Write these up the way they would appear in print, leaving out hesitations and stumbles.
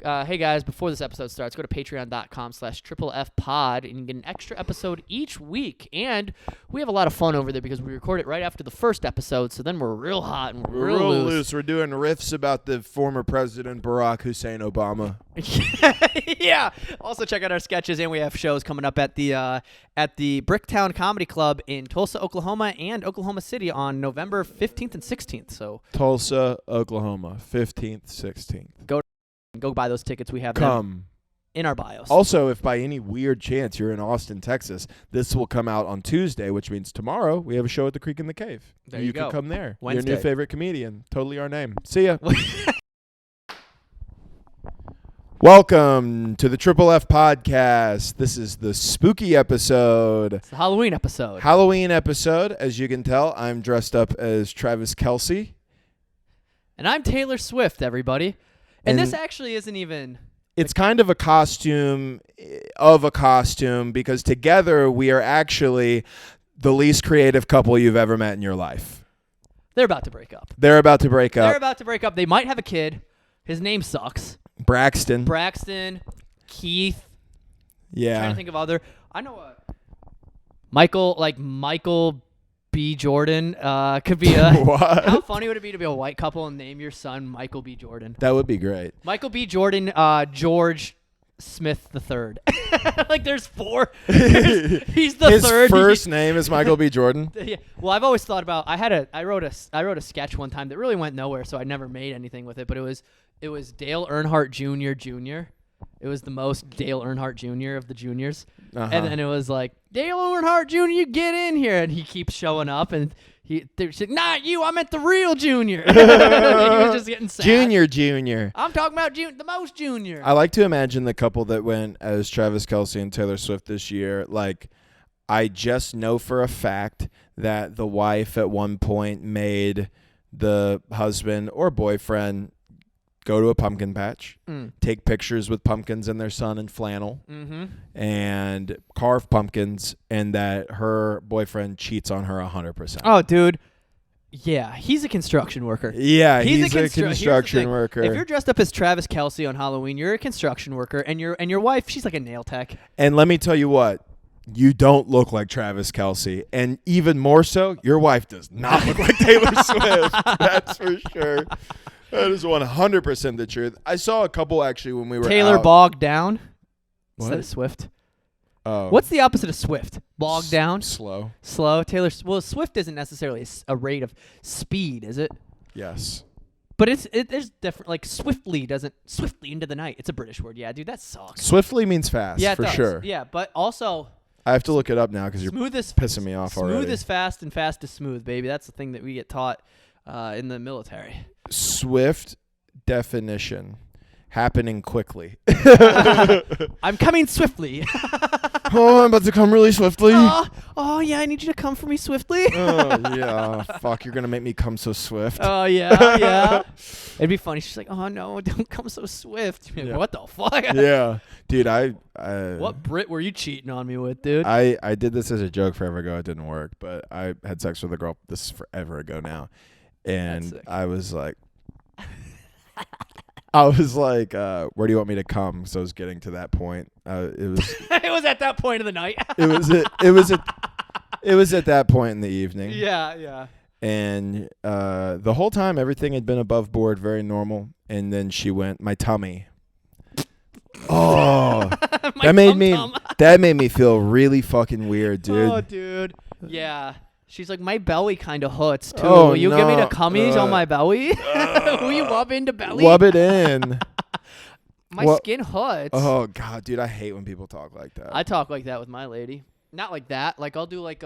hey guys, before this episode starts, go to patreon.com/FFPod and you can get an extra episode each week. And we have a lot of fun over there because we record it right after the first episode, so then we're real hot and we're real loose. We're doing riffs about the former president Barack Hussein Obama. Yeah. Also check out our sketches, and we have shows coming up at the Bricktown Comedy Club in Tulsa, Oklahoma, and Oklahoma City on November 15th and 16th. So Tulsa, Oklahoma, 15th, 16th. Go buy those tickets. We have Come. them in our bios. Also, if by any weird chance you're in Austin, Texas, this will come out on Tuesday, which means tomorrow we have a show at the Creek in the Cave. There you go. can come there. Wednesday. Your new favorite comedian. Totally our name. See ya. Welcome to the Triple F Podcast. This is the spooky episode. It's the Halloween episode. As you can tell, I'm dressed up as Travis Kelce. And I'm Taylor Swift, everybody. And this actually isn't even... It's kind of a costume of a costume because together we are actually the least creative couple you've ever met in your life. They're about to break up. They're about to break up. They might have a kid. His name sucks. Braxton, Keith. Yeah. I'm trying to think of other. I know Michael B. Jordan could be a... What? How funny would it be to be a white couple and name your son Michael B. Jordan? That would be great. Michael B. Jordan, George Smith III. Like there's four. He's the His third. His first name is Michael B. Jordan. Yeah. Well, I've always thought about. I wrote a sketch one time that really went nowhere, so I never made anything with it. But it was Dale Earnhardt Jr. It was the most Dale Earnhardt Jr. of the juniors. Uh-huh. And then it was like, Dale Earnhardt Jr., you get in here. And he keeps showing up. And they're like, not you, I meant the real Junior. He was just getting sad. Junior. I'm talking about the most Junior. I like to imagine the couple that went as Travis Kelce and Taylor Swift this year. Like, I just know for a fact that the wife at one point made the husband or boyfriend go to a pumpkin patch, take pictures with pumpkins and their son in flannel, and carve pumpkins, and that her boyfriend cheats on her 100%. Oh, dude. Yeah, he's a construction worker. Yeah, he's a construction worker. If you're dressed up as Travis Kelce on Halloween, you're a construction worker, and your wife, she's like a nail tech. And let me tell you what, you don't look like Travis Kelce, and even more so, your wife does not look like Taylor Swift. That's for sure. That is 100% the truth. I saw a couple actually when we were Taylor out. bogged down instead What? of Swift. Oh. What's the opposite of Swift? Bogged down? Slow. Slow. Well, Swift isn't necessarily a rate of speed, is it? Yes. But there's different, like swiftly into the night. It's a British word. Yeah, dude, that sucks. Swiftly means fast, Yeah, it for does. sure. Yeah, but also... I have to look it up now because you're pissing me off already. Smooth is fast and fast is smooth, baby. That's the thing that we get taught in the military. Swift definition: happening quickly. I'm coming swiftly. Oh, I'm about to come really swiftly. Oh, yeah, I need you to come for me swiftly. Oh, yeah. Fuck, you're going to make me come so swift. Oh, yeah. It'd be funny. She's like, oh, no, don't come so swift. Like, what the fuck? Yeah. Dude, what Brit were you cheating on me with, dude? I did this as a joke forever ago. It didn't work, but I had sex with a girl. This is forever ago now. And I was like, where do you want me to come? So I was getting to that point. It was it was at that point of the night. it was at that point in the evening. Yeah. And the whole time everything had been above board, very normal. And then she went, my tummy. Oh, that made me feel really fucking weird, dude. Oh, dude. Yeah. She's like, my belly kind of hurts, too. Oh, Will you give me the cummies on my belly? Will Will you rub into belly? Rub it in. My skin hurts. Oh, God, dude, I hate when people talk like that. I talk like that with my lady. Not like that. Like, I'll do like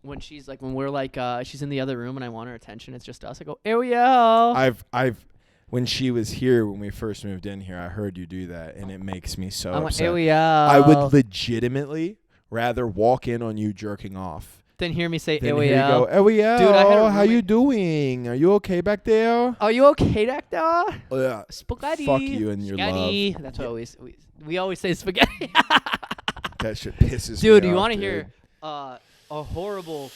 when we're like, she's in the other room and I want her attention. It's just us. I go, ew, yo. When she was here, when we first moved in here, I heard you do that, and it makes me so upset. Ew, yo. I would legitimately rather walk in on you jerking off than hear me say, then ew, hear you yo. go, ew, yo. Dude, I had a how you doing? Are you okay back there? Are you okay back there? Yeah. Spaghetti. Fuck you and your spaghetti. love. That's what we always say That shit pisses me off. Dude, you want to hear a horrible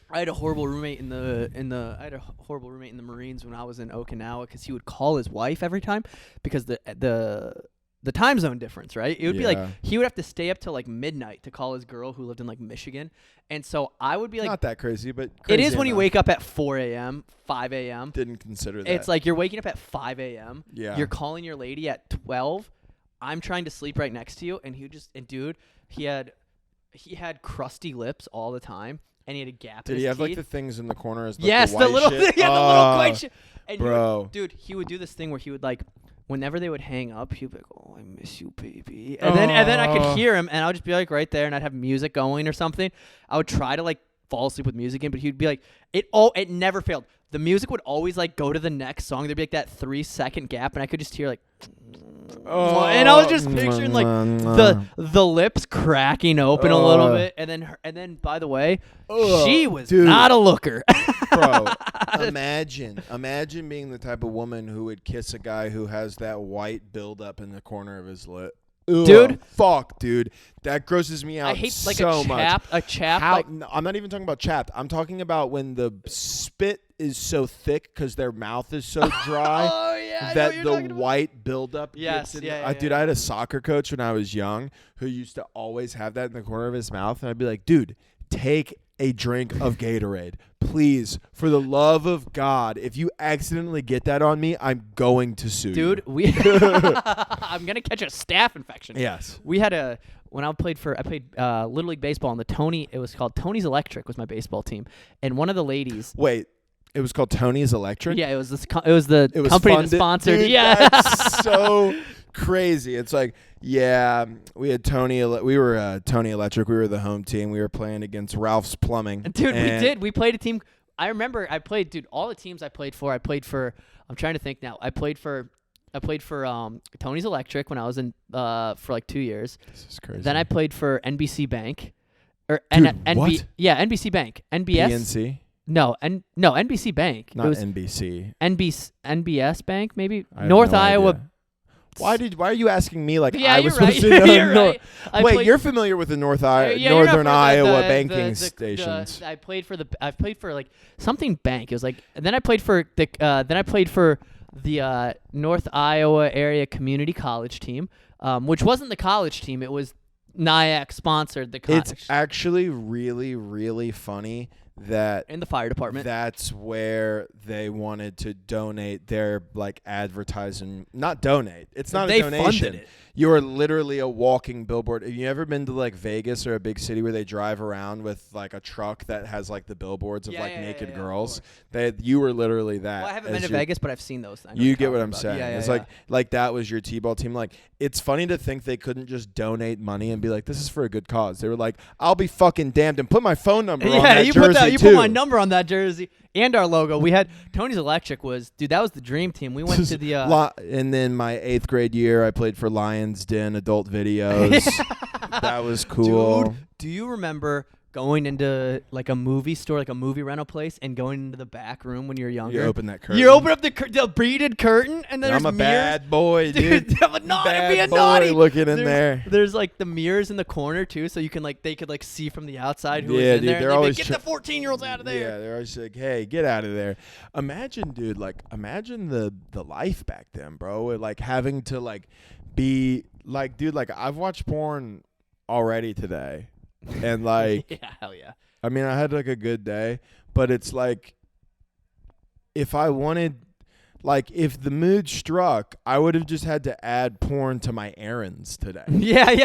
I had a horrible roommate in the I had a horrible roommate in the Marines when I was in Okinawa because he would call his wife every time because the time zone difference, right? It would be like he would have to stay up till like midnight to call his girl who lived in like Michigan, and so I would be like, not that crazy, but it is crazy when you enough. wake up at 4 a.m., 5 a.m. Didn't consider that. It's like you're waking up at 5 a.m. Yeah. You're calling your lady at 12. I'm trying to sleep right next to you, and dude, he had crusty lips all the time. And he had a gap in his Did he have teeth. like the things in the corner? As Yes, the little shit? the little white shit. And bro. He would do this thing where he would like, whenever they would hang up, he'd be like, "Oh, I miss you, baby," and then I could hear him, and I would just be like right there, and I'd have music going or something. I would try to like fall asleep with music in, but he'd be like, it never failed. The music would always like go to the next song. There'd be like that 3-second gap, and I could just hear like. And I was just picturing like the lips cracking open a little bit, and then by the way, she was not a looker. Bro, imagine being the type of woman who would kiss a guy who has that white buildup in the corner of his lip. Dude, fuck, dude, that grosses me out. I hate like so a chap. I'm not even talking about chapped. I'm talking about when the spit is so thick because their mouth is so dry that the white buildup. Yes, dude, yeah. I had a soccer coach when I was young who used to always have that in the corner of his mouth, and I'd be like, dude, take a drink of Gatorade, please, for the love of God. If you accidentally get that on me, I'm going to sue you. Dude, I'm gonna catch a staph infection. Yes. We had when I played Little League baseball on it was called Tony's Electric was my baseball team, and one of the ladies. Wait, it was called Tony's Electric? Yeah, it was the company that sponsored. Dude, yeah, that's so crazy. It's like, yeah, we had Tony. We were Tony Electric. We were the home team. We were playing against Ralph's Plumbing. Dude, we did. We played a team. I remember I played, dude, all the teams I played for. I'm trying to think now. I played for Tony's Electric when I was in for like 2 years. This is crazy. Then I played for NBC Bank. What? Yeah, NBC Bank. NBS. PNC? No, NBC Bank. Not it was NBC. NBS Bank, maybe? I have North no Iowa. idea. Why are you asking me like Yeah, I was you're supposed right. to know? You're right. Wait, you're familiar with the Northern Iowa banking stations? I played for like something bank. It was like, and then I played for the North Iowa area community college team, which wasn't the college team. It was NIAC sponsored the college. It's actually really, really funny that in the fire department. That's where they wanted to donate their like advertising. Not donate. It's not they a donation. Funded it. You're literally a walking billboard. Have you ever been to like Vegas or a big city where they drive around with like a truck that has like the billboards of naked girls? You were literally that. Well, I haven't been to Vegas, but I've seen those things. You get what I'm saying. Yeah, it's like that was your T-ball team. Like, it's funny to think they couldn't just donate money and be like, this is for a good cause. They were like, I'll be fucking damned, and put my phone number on that jersey you too. put my number on that jersey and our logo. We had Tony's Electric that was the dream team. We went to the and then my 8th grade year I played for Lions Den Adult Videos. That was cool. Dude, do you remember going into like a movie store, like a movie rental place, and going into the back room when you were younger? You open that curtain. You open up the beaded curtain, and then I'm there's a mirrors. bad boy, dude. Bad boy naughty. Looking in there. There's like the mirrors in the corner too, so you can they could see from the outside who was in dude, there. They're always get the 14-year-olds out of there. Yeah, they're always like, hey, get out of there. Imagine, dude, imagine the life back then, bro. Like having to like be like, dude, like I've watched porn already today, and like, yeah, hell yeah. I mean, I had like a good day, but it's like, if I wanted, like, if the mood struck, I would have just had to add porn to my errands today. Yeah. I'd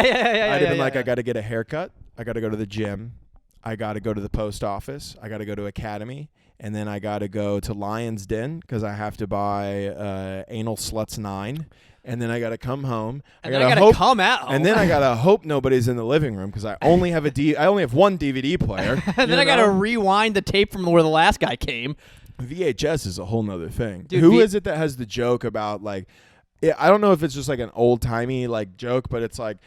have been like, I got to get a haircut. I got to go to the gym. I got to go to the post office. I got to go to Academy. And then I got to go to Lion's Den because I have to buy Anal Sluts 9. And then I got to come home. And then I got to come out. And then I got to hope nobody's in the living room because I only have one DVD player. And then I got to rewind the tape from where the last guy came. VHS is a whole nother thing. Dude, Who is it that has the joke about like, I don't know if it's just like an old timey like joke, but it's like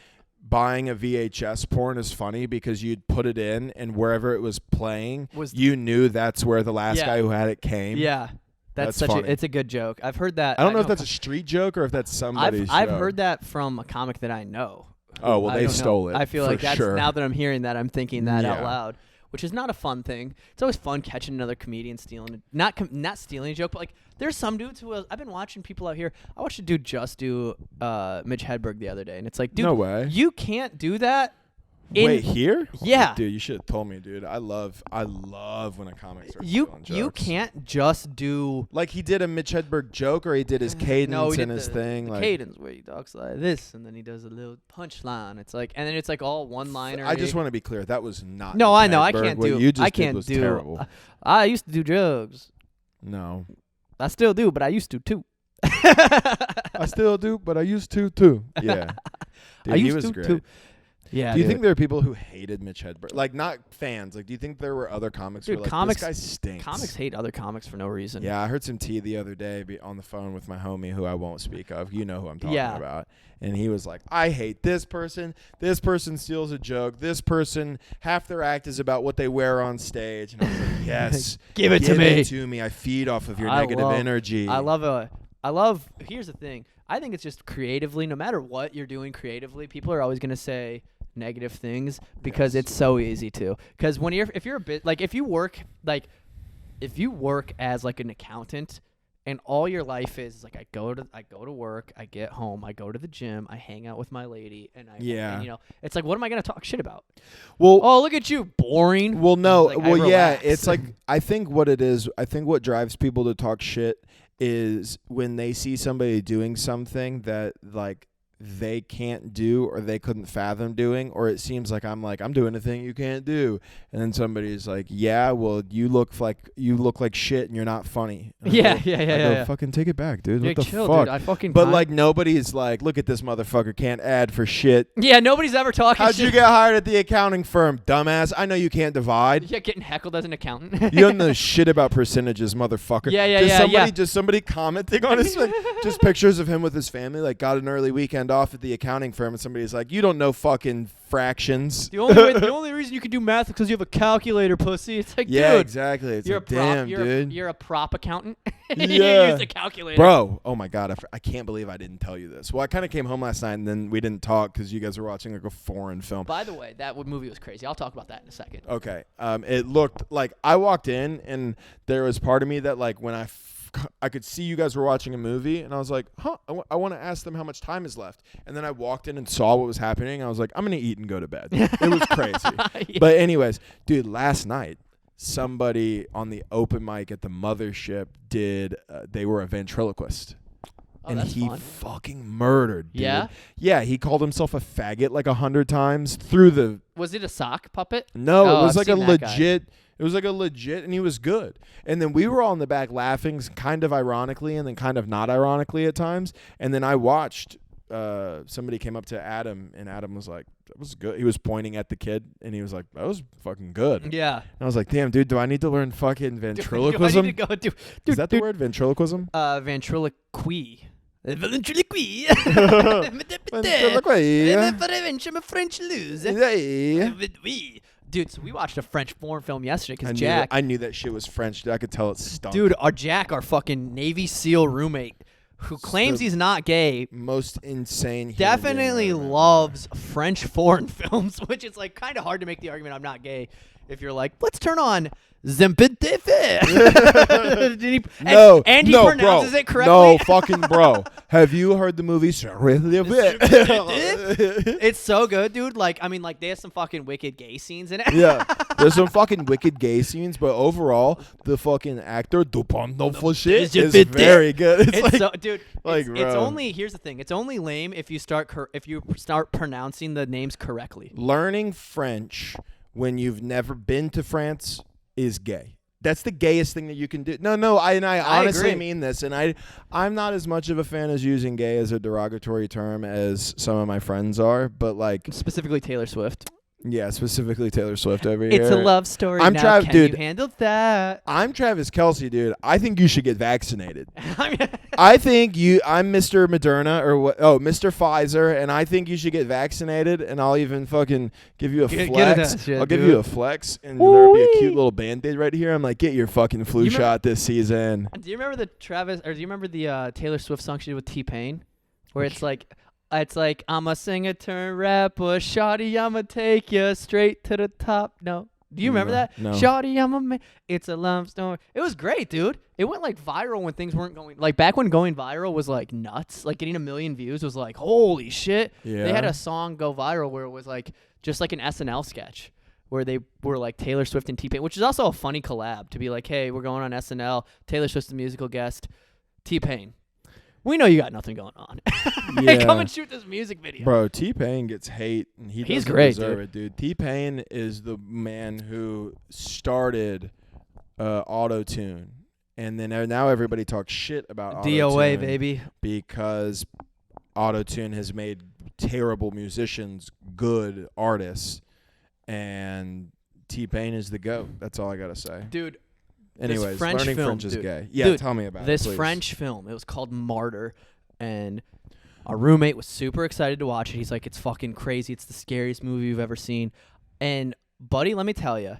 buying a VHS porn is funny because you'd put it in and wherever it was playing, you knew that's where the last guy who had it came. Yeah. That's funny. It's a good joke. I've heard that. I don't know if that's a street joke or if that's somebody's I've heard that from a comic that I know. Oh, well, they stole it. I feel like that's sure. Now that I'm hearing that, I'm thinking that out loud. which is not a fun thing. It's always fun catching another comedian stealing, not stealing a joke, but like there's some dudes who I've been watching people out here. I watched a dude just do Mitch Hedberg the other day, and it's like, dude, No way. you can't do that. Wait, here? Yeah. Dude, you should have told me, dude. I love when a comic starts You stealing you jokes. can't just do Like he did a Mitch Hedberg joke, or he did his cadence no, he and did his the, thing. the Like cadence where he talks like this, and then he does a little punchline. It's like, and then it's like all one-liner. I just want to be clear. That was not. No, Mitch I know. I Hedberg. can't What do. You just I did can't was do. Terrible. I used to do drugs. No. I still do, but I used to too. I still do, but I used to too. Yeah. Dude, I he used was to great. too. Yeah. Do you dude. think there are people who hated Mitch Hedberg? Like, not fans. Like, do you think there were other comics Dude, who were like, comics- this guy stinks? comics hate other comics for no reason? Yeah, I heard some tea the other day on the phone with my homie who I won't speak of. You know who I'm talking about. And he was like, I hate this person. This person steals a joke. This person, half their act is about what they wear on stage. And I was like, yes. Give it give to me. it to me. I feed off of your I negative love- energy. I love. Here's the thing. I think it's just creatively. No matter what you're doing creatively, people are always gonna say negative things because it's so easy to. Because if you're a bit like if you work as like an accountant and all your life is like I go to work, I get home, I go to the gym, I hang out with my lady, and and, you know, it's like, what am I gonna talk shit about? Well, Oh, look at you, boring. Well, no. Like, I well, yeah. relax. It's like I think what it is. I think what drives people to talk shit is when they see somebody doing something that like they can't do or they couldn't fathom doing, or it seems like I'm doing a thing you can't do, and then somebody's like, yeah, well, you look like shit and you're not funny. And I go, Yeah. Fucking take it back, dude. Like, What the chill, fuck? dude. I fucking. But like nobody's like, look at this motherfucker, can't add for shit. yeah, nobody's ever talking. How'd shit. you get hired at the accounting firm, dumbass? I know you can't divide. Yeah, getting heckled as an accountant. You don't know shit about percentages, motherfucker. Just somebody commenting on his just pictures of him with his family, like got an early weekend off at the accounting firm, and somebody's like, you don't know fucking fractions. The only reason you can do math is because you have a calculator, pussy. It's like, Yeah, dude, exactly. It's you're like, a prop, damn, you're dude. you're a prop accountant. Yeah. You use the calculator. Bro, oh my God, I can't believe I didn't tell you this. Well, I kind of came home last night, and then we didn't talk because you guys were watching like a foreign film. By the way, that movie was crazy. I'll talk about that in a second. Okay. It looked like I walked in, and there was part of me that like when I could see you guys were watching a movie, and I was like, huh, I want to ask them how much time is left. And then I walked in and saw what was happening. I was like, I'm going to eat and go to bed. It was crazy. Yeah. But anyways, dude, last night, somebody on the open mic at the mothership they were a ventriloquist. Oh, and that's he fun. fucking murdered, dude. Yeah? Yeah, he called himself a faggot like 100 times through the... Was it a sock puppet? No, Oh, it was I've like a seen that guy. legit... It was like a legit, and he was good. And then we were all in the back laughing, kind of ironically, and then kind of not ironically at times. And then I watched, somebody came up to Adam, and Adam was like, that was good. He was pointing at the kid, and he was like, that was fucking good. Yeah. And I was like, damn, dude, do I need to learn fucking Do I ventriloquism? need to go Is that the word, ventriloquism? Ventriloquy. Ventriloquy. French lose. Hey. Dude, so we watched a French foreign film yesterday I because knew Jack, I knew that shit was French. Dude. I could tell it stunk. dude, our fucking Navy SEAL roommate, who claims the he's not gay, most insane. human being definitely I've ever met. loves French foreign films, which is like kind of hard to make the argument I'm not gay if you're like, let's turn on Zempedefe. No, and he no, pronounces bro. it correctly. No, fucking bro. Have you heard the movie? It's so good, dude. Like, I mean, like, they have some fucking wicked gay scenes in it. Yeah, there's some fucking wicked gay scenes, but overall, the fucking actor Dupont for shit is very good. It's like, so, dude. like, it's bro. only here's the thing. It's only lame if you start pronouncing the names correctly. learning French when you've never been to France is gay. That's the gayest thing that you can do. No, I honestly agree. mean this, and I'm not as much of a fan as using gay as a derogatory term as some of my friends are, but like, Specifically Taylor Swift. yeah, specifically Taylor Swift over here. It's a love story. I'm now. Can dude. you handle that? I'm Travis Kelce, dude. I think you should get vaccinated. I mean, I think I'm Mr. Moderna or what? Oh, Mr. Pfizer, and I think you should get vaccinated. And I'll even fucking give you a Get flex. that shit, I'll give dude. you a flex, and there'll be a Woo-wee. cute little Band-Aid right here. I'm like, get your fucking flu You remember- shot this season. do you remember the Taylor Swift song she did with T-Pain, where it's like I'ma sing a turn rapper, shawty, I'ma take you straight to the top. No, Do you remember that? No. Shawty, I'm a man. It's a love story. It was great, dude. It went like viral when things weren't going like back when going viral was like nuts. Like getting 1 million views was like holy shit. Yeah. They had a song go viral where it was like just like an SNL sketch where they were like Taylor Swift and T-Pain, which is also a funny collab to be like, hey, we're going on SNL. Taylor Swift's the musical guest. T-Pain. We know you got nothing going on. Hey, come and shoot this music video. Bro, T-Pain gets hate, and he's great, deserve it, dude. T-Pain is the man who started auto-tune, and then now everybody talks shit about auto-tune. DOA, baby. Because auto-tune has made terrible musicians good artists, and T-Pain is the GOAT. That's all I got to say. Dude. Anyways, French learning film, French is dude. gay. Yeah, Dude, tell me about this it, please. French film. It was called Martyr, and our roommate was super excited to watch it. He's like, it's fucking crazy. It's the scariest movie you've ever seen. And, buddy, let me tell you,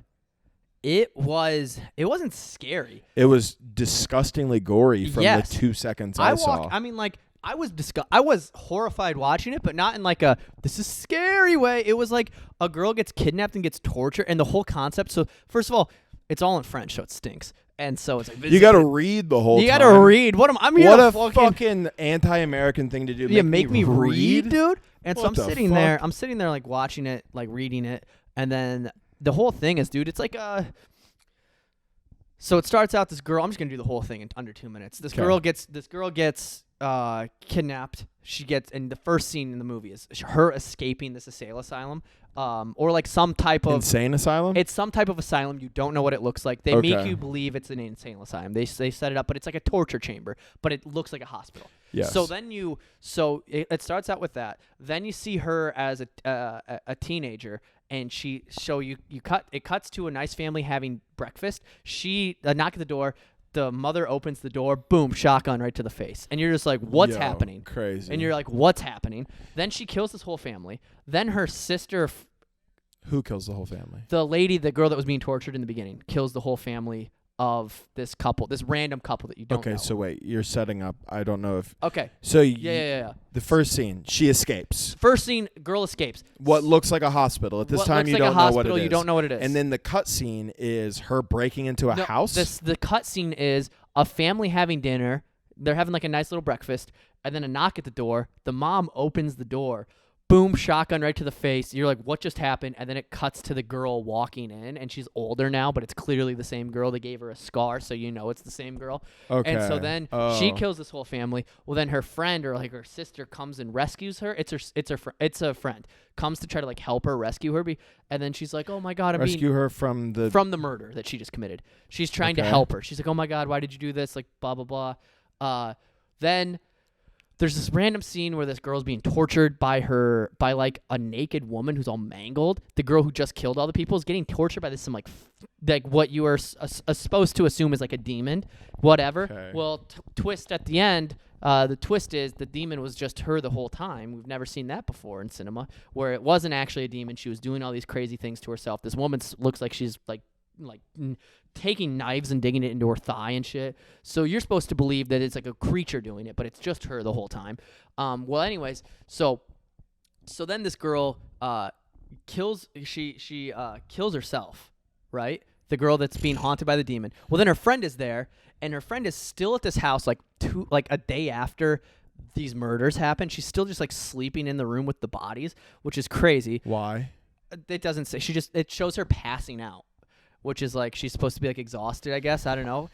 it wasn't scary. It was disgustingly gory from Yes. the 2 seconds I saw. I mean, like, I was horrified watching it, but not in like a this is scary way. It was like a girl gets kidnapped and gets tortured, and the whole concept. So first of all, it's all in French, so it stinks. And so it's like you got to read the whole time. You got to read. I'm here What to a fucking anti-American thing to do. Yeah, make me read, dude. And so What the I'm sitting there like watching it, like reading it, and then the whole thing is, dude, it's like so it starts out this girl, I'm just going to do the whole thing in under 2 minutes. This girl gets kidnapped. And the first scene in the movie is her escaping this asylum, or like some type of insane asylum. It's some type of asylum. You don't know what it looks like. They make you believe it's an insane asylum. They set it up, but it's like a torture chamber, but it looks like a hospital. Yes. So it starts out with that. Then you see her as a teenager, and it cuts to a nice family having breakfast. She knock at the door. The mother opens the door, boom, shotgun right to the face. And you're just like, what's happening? Crazy. And you're like, what's happening? Then she kills this whole family. Then her sister... Who kills the whole family? The girl that was being tortured in the beginning, kills the whole family of this couple, this random couple that you don't know. Okay, so wait, you're setting up. I don't know if... Okay. So Yeah. The first scene, she escapes. First scene, girl escapes. What looks like a hospital. At this time, you don't know what it is. You don't know what it is. And then the cut scene is her breaking into a house? The cut scene is a family having dinner. They're having like a nice little breakfast, and then a knock at the door. The mom opens the door. Boom, shotgun right to the face. You're like, what just happened? And then it cuts to the girl walking in, and she's older now, but it's clearly the same girl. They gave her a scar, so you know it's the same girl. Okay. And so then she kills this whole family. Well, then her friend or like her sister comes and rescues her. It's a friend comes to try to like help her rescue her. And then she's like, oh my God, rescue her from the murder that she just committed. She's trying to help her. She's like, oh my God, why did you do this? Like blah blah blah. Then there's this random scene where this girl's being tortured by like a naked woman who's all mangled. The girl who just killed all the people is getting tortured by some like what you are supposed to assume is like a demon, whatever. Okay. Well, twist at the end. The twist is the demon was just her the whole time. We've never seen that before in cinema, where it wasn't actually a demon. She was doing all these crazy things to herself. This woman looks like she's like taking knives and digging it into her thigh and shit. So you're supposed to believe that it's like a creature doing it, but it's just her the whole time. Well, anyways, so then this girl kills herself, right? The girl that's being haunted by the demon. Well, then her friend is there, and her friend is still at this house like a day after these murders happen. She's still just like sleeping in the room with the bodies, which is crazy. Why? It doesn't say. It shows her passing out, which is like she's supposed to be like exhausted, I guess. I don't know.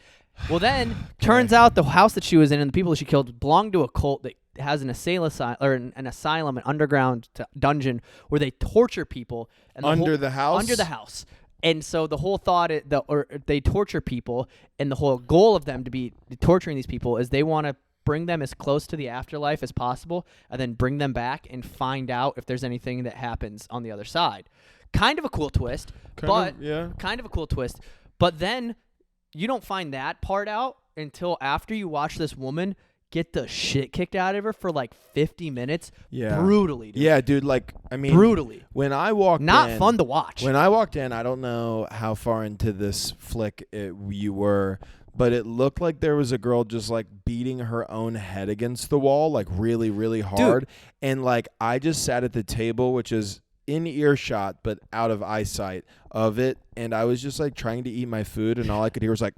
Well, then turns out the house that she was in and the people that she killed belonged to a cult that has an asylum, an underground dungeon where they torture people Under the house. And so the whole thought they torture people, and the whole goal of them to be torturing these people is they want to bring them as close to the afterlife as possible, and then bring them back and find out if there's anything that happens on the other side. Kind of a cool twist, kind of a cool twist. But then you don't find that part out until after you watch this woman get the shit kicked out of her for like 50 minutes. Yeah. Brutally, dude. Yeah, dude, like, I mean, brutally. When I walked Not in, fun to watch. When I walked in, I don't know how far into this flick you were, but it looked like there was a girl just like beating her own head against the wall, like really, really hard. Dude. And like, I just sat at the table, which is in earshot but out of eyesight of it, and I was just like trying to eat my food, and all I could hear was like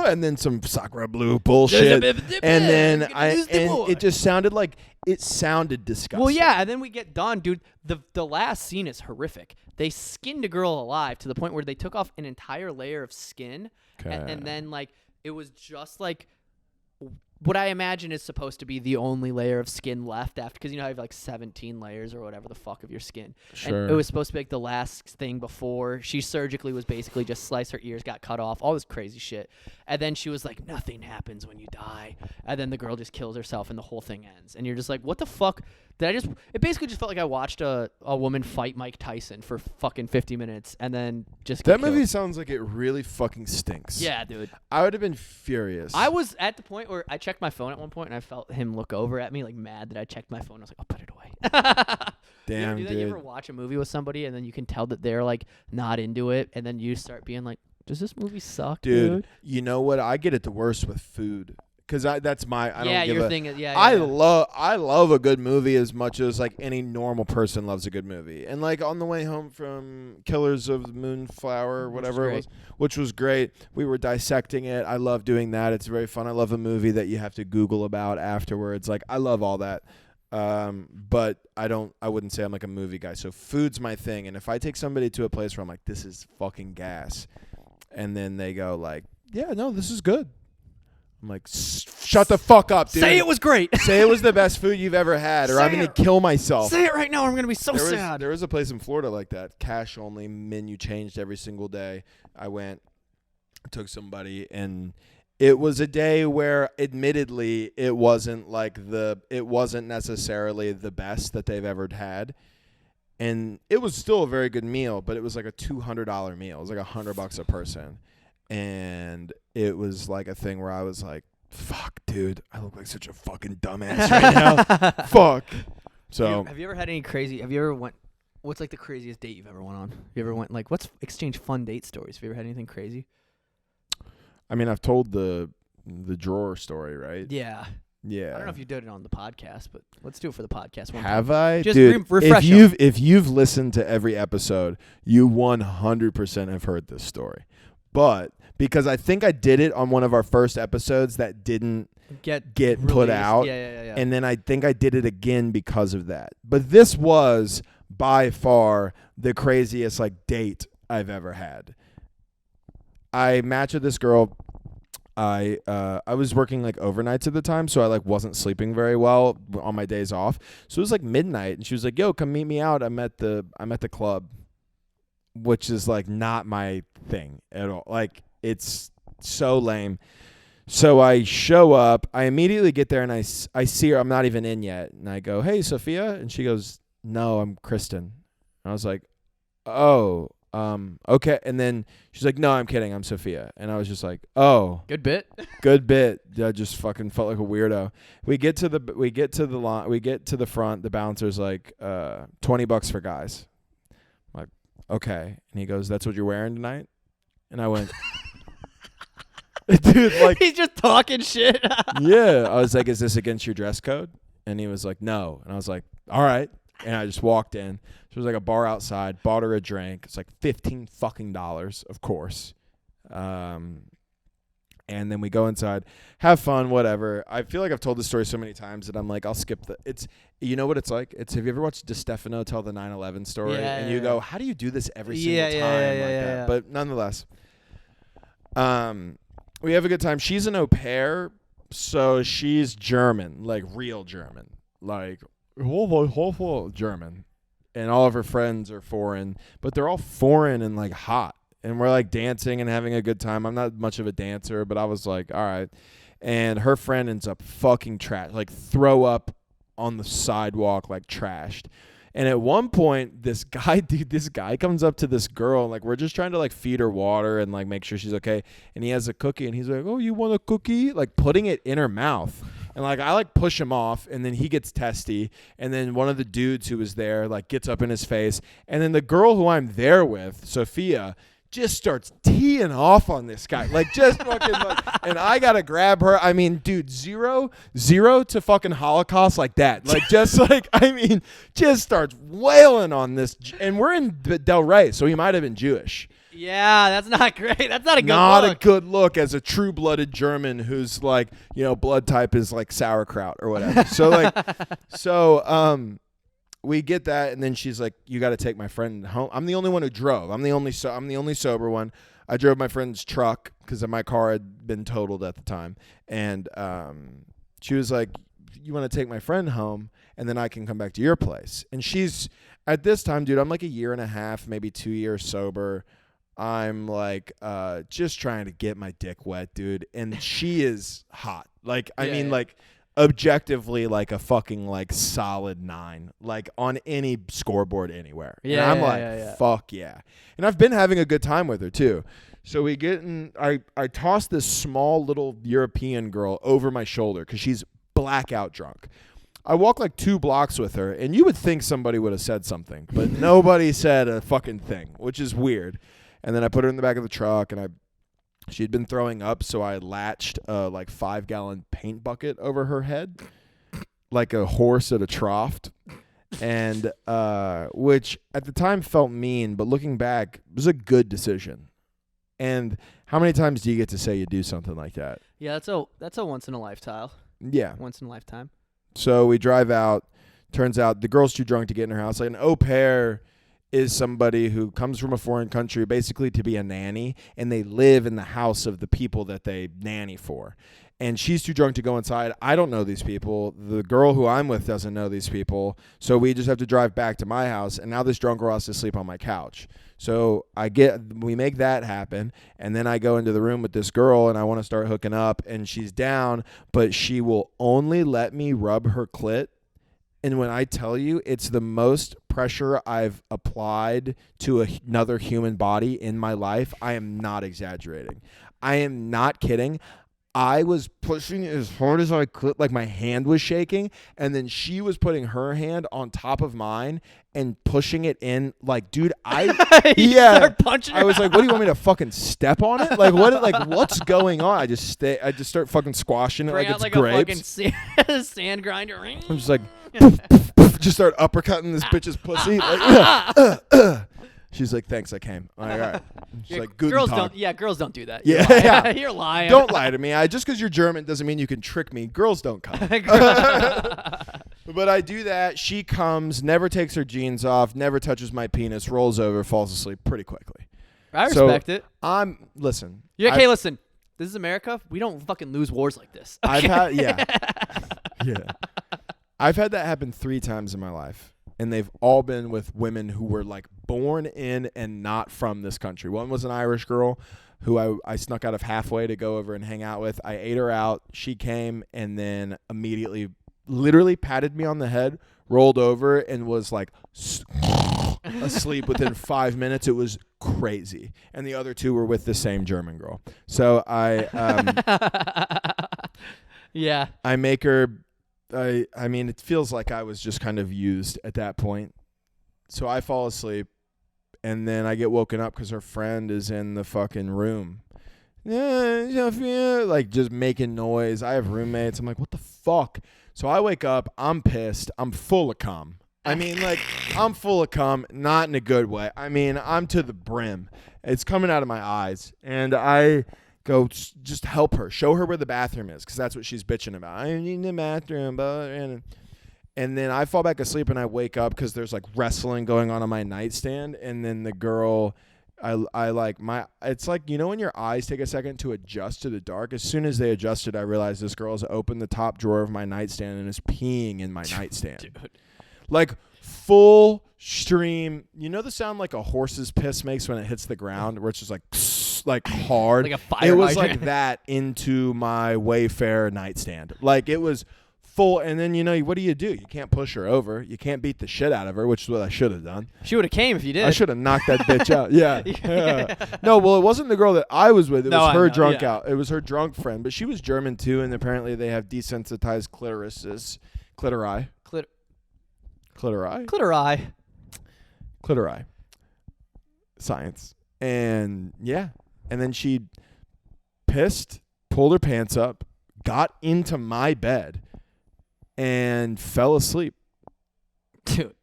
and then some Sakura Blue bullshit, and then it just sounded like disgusting. Well, yeah, and then we get done, dude. The last scene is horrific. They skinned a girl alive to the point where they took off an entire layer of skin, and then like it was just like what I imagine is supposed to be the only layer of skin left after, because you know I have like 17 layers or whatever the fuck of your skin. Sure. And it was supposed to be like the last thing before she surgically was basically just sliced her ears, got cut off, all this crazy shit. And then she was like, nothing happens when you die. And then the girl just kills herself and the whole thing ends. And you're just like, what the fuck? It basically just felt like I watched a woman fight Mike Tyson for fucking 50 minutes and then just That movie sounds like it really fucking stinks. Yeah, dude. I would have been furious. I was at the point where I checked my phone at one point and I felt him look over at me like mad that I checked my phone. I was like, I'll put it away. Damn, you dude. You ever watch a movie with somebody and then you can tell that they're like not into it, and then you start being like, does this movie suck, dude? You know what? I get it the worst with food. Because that's my I don't give your a, thing is, yeah. I love a good movie as much as like any normal person loves a good movie. And like on the way home from Killers of the Moonflower, whatever it was, which was great. We were dissecting it. I love doing that. It's very fun. I love a movie that you have to Google about afterwards. Like I love all that. But I wouldn't say I'm like a movie guy. So food's my thing. And if I take somebody to a place where I'm like, this is fucking gas, and then they go like, yeah, no, this is good. I'm like, shut the fuck up, dude. Say it was great. Say it was the best food you've ever had, or I'm going to kill myself. Say it right now, or I'm going to be so sad. There was a place in Florida like that. Cash only, menu changed every single day. I went, took somebody, and it was a day where, admittedly, it wasn't necessarily the best that they've ever had. And it was still a very good meal, but it was like a $200 meal. It was like $100 a person. And it was like a thing where I was like, fuck, dude, I look like such a fucking dumbass right now. Fuck. So have you ever had any crazy, what's like the craziest date you've ever went on? You ever went, like, let's exchange fun date stories. Have you ever had anything crazy? I mean, I've told the drawer story, right? Yeah. Yeah. I don't know if you did it on the podcast, but let's do it for the podcast. Have I? Just dude, refresh if you've listened to every episode, you 100% have heard this story. But because I think I did it on one of our first episodes that didn't get put out. Yeah. And then I think I did it again because of that. But this was by far the craziest like date I've ever had. I matched with this girl. I was working like overnights at the time, so I like wasn't sleeping very well on my days off. So it was like midnight, and she was like, "Yo, come meet me out. I'm at the club," which is like not my thing at all. Like it's so lame. So I show up. I immediately get there, and I see her. I'm not even in yet, and I go, "Hey, Sophia," and she goes, "No, I'm Kristen." And I was like, "Oh." Okay. And then she's like, "No, I'm kidding. I'm Sophia." And I was just like, "Oh, good bit." I just fucking felt like a weirdo. We get to the front. The bouncer's like, $20 for guys. I'm like, okay. And he goes, "That's what you're wearing tonight?" And I went, dude, like, he's just talking shit. Yeah. I was like, "Is this against your dress code?" And he was like, "No." And I was like, "All right." And I just walked in. There was like a bar outside, bought her a drink. It's like $15 fucking, of course. And then we go inside, have fun, whatever. I feel like I've told this story so many times that I'm like, I'll skip you know what it's like? Have you ever watched DeStefano tell the 9/11 story? Yeah, and you go, how do you do this every single time that? But nonetheless, we have a good time. She's an au pair, so she's German, like real German, like German, and all of her friends are foreign, but they're all foreign and like hot, and we're like dancing and having a good time. I'm not much of a dancer, but I was like, all right. And her friend ends up fucking like throw up on the sidewalk, like trashed. And at one point, this guy comes up to this girl, and like we're just trying to like feed her water and like make sure she's okay. And he has a cookie, and he's like, "Oh, you want a cookie?" Like putting it in her mouth. And like I like push him off, and then he gets testy, and then one of the dudes who was there like gets up in his face, and then the girl who I'm there with, Sophia, just starts teeing off on this guy. Like, just fucking like, and I got to grab her. I mean, dude, zero to fucking Holocaust like that. Like, just like, I mean, just starts wailing on this. And we're in Del Rey, so he might have been Jewish. Yeah, that's not great. That's not a good Not look. a good look as a true-blooded German who's like, blood type is like sauerkraut or whatever. So we get that, and then she's like, "You got to take my friend home." I'm the only one who drove. I'm the only sober one. I drove my friend's truck because my car had been totaled at the time, and she was like, "You want to take my friend home, and then I can come back to your place." And she's at this time, dude, I'm like a year and a half, maybe 2 years sober. I'm like just trying to get my dick wet, dude, and she is hot. Like, I mean, like objectively, like a fucking like solid 9, like on any scoreboard anywhere. Yeah, and I'm like, fuck yeah. And I've been having a good time with her too. So we get in. I toss this small little European girl over my shoulder because she's blackout drunk. I walk like 2 blocks with her, and you would think somebody would have said something, but nobody said a fucking thing, which is weird. And then I put her in the back of the truck, and she'd been throwing up, so I latched a like 5-gallon paint bucket over her head, like a horse at a trough, and which at the time felt mean, but looking back, it was a good decision. And how many times do you get to say you do something like that? Yeah, that's a once in a lifetime. Yeah, once in a lifetime. So we drive out. Turns out the girl's too drunk to get in her house. Like an au pair is somebody who comes from a foreign country basically to be a nanny, and they live in the house of the people that they nanny for. And she's too drunk to go inside. I don't know these people. The girl who I'm with doesn't know these people. So we just have to drive back to my house, and now this drunk girl has to sleep on my couch. So we make that happen, and then I go into the room with this girl, and I want to start hooking up, and she's down, but she will only let me rub her clit. And when I tell you, it's the most pressure I've applied to another human body in my life, I am not exaggerating. I am not kidding. I was pushing as hard as I could, like my hand was shaking, and then she was putting her hand on top of mine and pushing it in. Like, dude, start punching her. I was like, "What do you want me to fucking step on it? Like, what? Like, what's going on?" I just start fucking squashing it Bring like out it's like grapes. a fucking sand grinder. I'm just like, poof, poof, poof, just start uppercutting this bitch's pussy. Like, She's like, "Thanks, I came." I'm like, all right. She's like, "Guten girls Tag." don't. Yeah, girls don't do that. Yeah. You're lying. Don't lie to me. Just because you're German doesn't mean you can trick me. Girls don't come. But I do that. She comes, never takes her jeans off, never touches my penis, rolls over, falls asleep pretty quickly. I respect it. Listen. Yeah, okay, listen. This is America. We don't fucking lose wars like this. I've had I've had that happen 3 times in my life. And they've all been with women who were like born in and not from this country. One was an Irish girl who I snuck out of halfway to go over and hang out with. I ate her out. She came and then immediately literally patted me on the head, rolled over, and was like asleep within 5 minutes. It was crazy. And the other 2 were with the same German girl. So I make her... I mean, it feels like I was just kind of used at that point. So I fall asleep, and then I get woken up because her friend is in the fucking room. Yeah, like just making noise. I have roommates. I'm like, what the fuck? So I wake up. I'm pissed. I'm full of cum. I mean, like, I'm full of cum, not in a good way. I mean, I'm to the brim. It's coming out of my eyes. And I... go just help her. Show her where the bathroom is, because that's what she's bitching about. I need the bathroom. And then I fall back asleep, and I wake up because there's, like, wrestling going on my nightstand. And then the girl, it's like, you know when your eyes take a second to adjust to the dark? As soon as they adjusted, I realized this girl has opened the top drawer of my nightstand and is peeing in my nightstand. Dude. Like, full stream. You know the sound like a horse's piss makes when it hits the ground, where it's just like hard? Like a fire It was hydrant. like that into my Wayfair nightstand. Like, it was full. And then, what do? You can't push her over. You can't beat the shit out of her, which is what I should have done. She would have came if you did. I should have knocked that bitch out. Yeah. No, well, it wasn't the girl that I was with. It was her drunk out. It was her drunk friend. But she was German, too, and apparently they have desensitized clitorises. Clitori. Science. And yeah. And then she pissed, pulled her pants up, got into my bed, and fell asleep. Dude.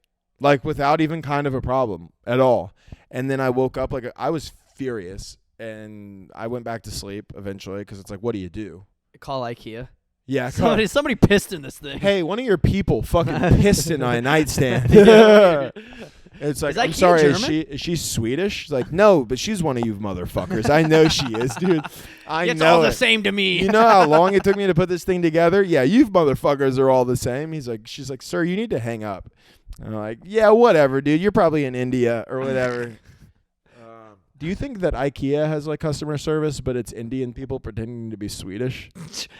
Like without even kind of a problem at all. And then I woke up I was furious, and I went back to sleep eventually because it's like, what do you do? Call IKEA. Yeah. Somebody pissed in this thing. Hey, one of your people fucking pissed in my nightstand. It's like, I'm sorry, is she Swedish? She's like, no, but she's one of you motherfuckers. I know she is, dude. It's all the same to me. You know how long it took me to put this thing together? Yeah, you motherfuckers are all the same. She's like, sir, you need to hang up. And I'm like, yeah, whatever, dude. You're probably in India or whatever. Do you think that IKEA has like customer service, but it's Indian people pretending to be Swedish?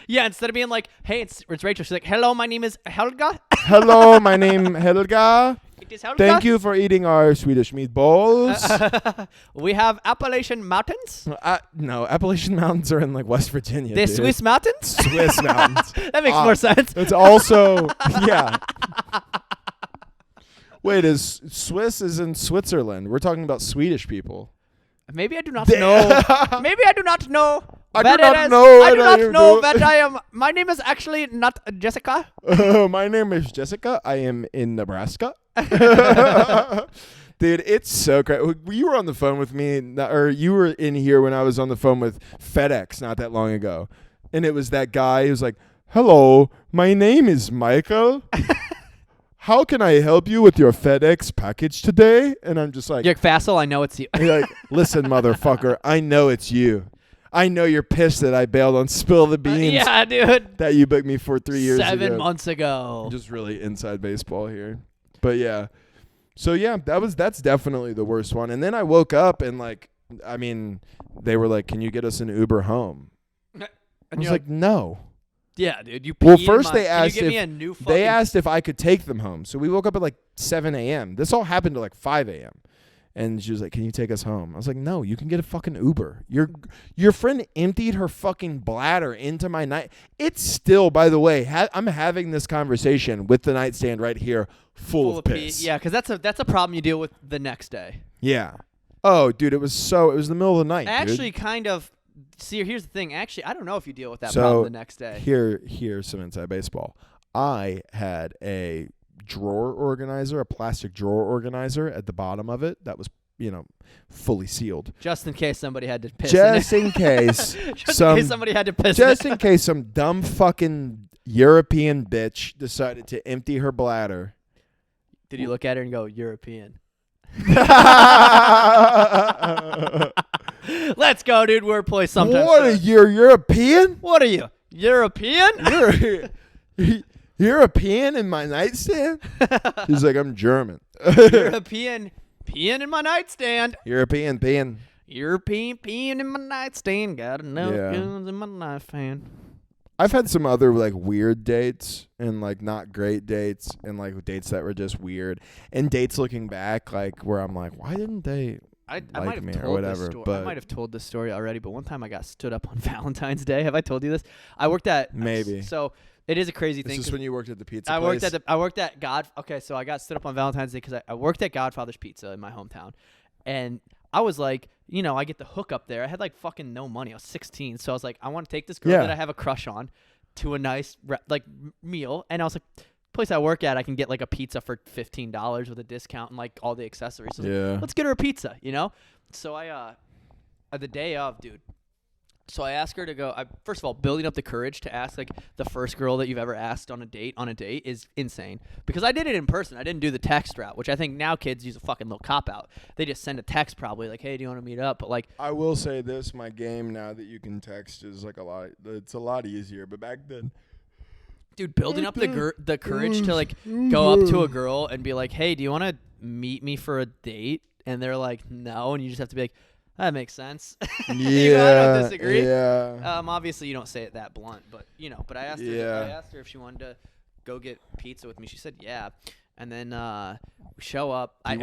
Yeah, instead of being like, hey, it's Rachel. She's like, hello, my name is Helga. Hello, my name Helga. It is Helga. Thank you for eating our Swedish meatballs. We have Appalachian Mountains. No, Appalachian Mountains are in like West Virginia. The dude. Swiss Mountains? Swiss Mountains. That makes more sense. It's also, yeah. Wait, Swiss is in Switzerland. We're talking about Swedish people. Maybe I do not know. Maybe I do not know. I do not know. I do not know that I am. My name is actually not Jessica. My name is Jessica. I am in Nebraska. Dude, it's so crazy. You were on the phone with me, or you were in here when I was on the phone with FedEx not that long ago. And it was that guy who was like, hello, my name is Michael. How can I help you with your FedEx package today? And I'm just like, you're Fassel, I know it's you. You're like, listen, motherfucker, I know it's you. I know you're pissed that I bailed on Spill the Beans. Yeah, dude. That you booked me for 3 years ago. 7 months ago. Just really inside baseball here. But yeah. So yeah, that's definitely the worst one. And then I woke up and they were like, can you get us an Uber home? I was like, no. Yeah, dude. They asked if I could take them home. So we woke up at like 7 a.m. This all happened at like 5 a.m. And she was like, can you take us home? I was like, no, you can get a fucking Uber. Your friend emptied her fucking bladder into my night. It's still, by the way, I'm having this conversation with the nightstand right here full of piss. Yeah, because that's a problem you deal with the next day. Yeah. Oh, dude, it was the middle of the night, actually, dude. kind of. See, here's the thing. Actually, I don't know if you deal with that problem the next day. Here's some inside baseball. I had a drawer organizer, a plastic drawer organizer at the bottom of it that was, fully sealed. Just in case somebody had to piss. Just in case. In case somebody had to piss. Just in case some dumb fucking European bitch decided to empty her bladder. Did you look at her and go, European? Let's go, dude. Wordplay sometimes. What are you, European? What are you, European? European in my nightstand? She's like, I'm German. European peeing in my nightstand. European peeing. European peeing in my nightstand. Got enough guns in my knife hand. I've had some other like weird dates and like not great dates and like dates that were just weird and dates looking back like where I'm like, why didn't they I like might have me told or whatever? This story. But I might have told this story already, but one time I got stood up on Valentine's Day. Have I told you this? I worked at maybe. So it is a crazy thing. This is when you worked at the pizza I place? worked at God. Okay, so I got stood up on Valentine's Day because I worked at Godfather's Pizza in my hometown, and I was like, I get the hook up there. I had like fucking no money. I was 16, so I was like, I want to take this girl that I have a crush on to a nice meal, and I was like, place I work at, I can get like a pizza for $15 with a discount and like all the accessories. So like, let's get her a pizza, So I, the day of, dude. So I asked her to go. First of all, building up the courage to ask like the first girl that you've ever asked on a date is insane. Because I did it in person. I didn't do the text route, which I think now kids use a fucking little cop out. They just send a text probably like, "Hey, do you want to meet up?" But like, I will say this: my game now that you can text is like it's a lot easier. But back then, dude, building up the courage to like go up to a girl and be like, "Hey, do you want to meet me for a date?" And they're like, "No," and you just have to be like, that makes sense. Yeah, I don't disagree. Yeah. Obviously, you don't say it that blunt, but But I asked her if she wanted to go get pizza with me. She said yeah, and then we show up. Do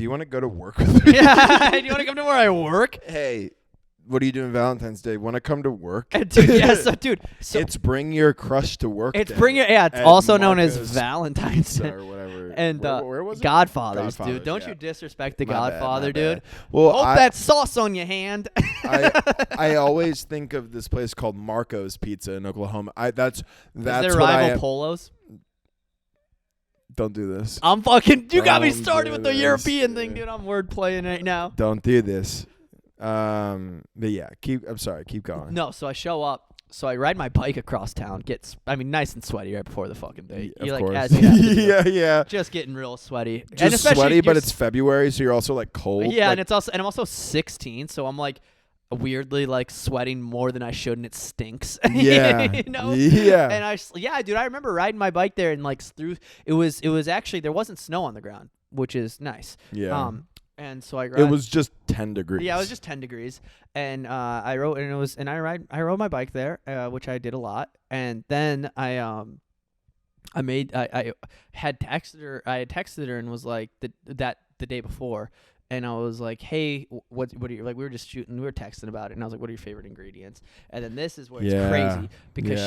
you want to go to work with me? Yeah. Do you want to come to where I work? Hey, what are you doing Valentine's Day? Want to come to work? Dude, yeah, so it's bring your crush to work. It's day bring your it's at also known as Marco's Valentine's Pizza Day. or whatever. And where was it? Godfathers, dude. Godfathers, Don't yeah. you disrespect the My bad, Godfather, my dude. bad. Well, Hope that sauce on your hand. I always think of this place called Marco's Pizza in Oklahoma. That's Is there what rival polos? Don't do this. I'm fucking. You got me Don't started do with the this. European thing, dude. I'm word playing right now. Don't do this. But yeah, I'm sorry. Keep going. No, so I show up. So I ride my bike across town. Nice and sweaty right before the fucking day. Of You're course. As you have to do. yeah. Just getting real sweaty. And Just especially sweaty, but you're it's February, so you're also like cold. Yeah, like, and I'm also 16, so I'm like weirdly like sweating more than I should, and it stinks. Yeah. you know? Yeah. And dude, I remember riding my bike there and like through. It was actually there wasn't snow on the ground, which is nice. Yeah. And so I it was just 10 degrees. Yeah, it was just 10 degrees, and I rode my bike there, which I did a lot, and then I had texted her and was like the day before. And I was like, hey, what are you, like, we were just shooting, we were texting about it. And I was like, what are your favorite ingredients? And then this is where it's crazy because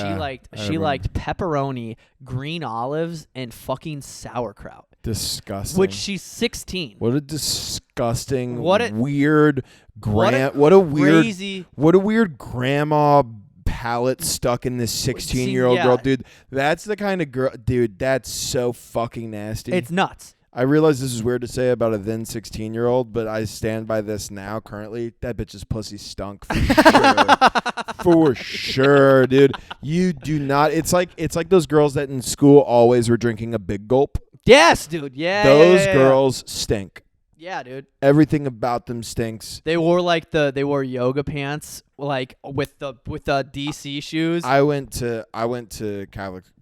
she liked pepperoni, green olives, and fucking sauerkraut. Disgusting. Which she's 16. What a disgusting, What a weird grandma palate stuck in this 16-year-old girl, dude. That's the kind of girl, dude, that's so fucking nasty. It's nuts. I realize this is weird to say about a then 16-year-old, but I stand by this now currently. That bitch's pussy stunk for sure. For sure, dude. You do not. It's like those girls that in school always were drinking a big gulp. Yes, dude. Yeah. Those girls stink. Yeah, dude. Everything about them stinks. They wore yoga pants like with the DC shoes. I went to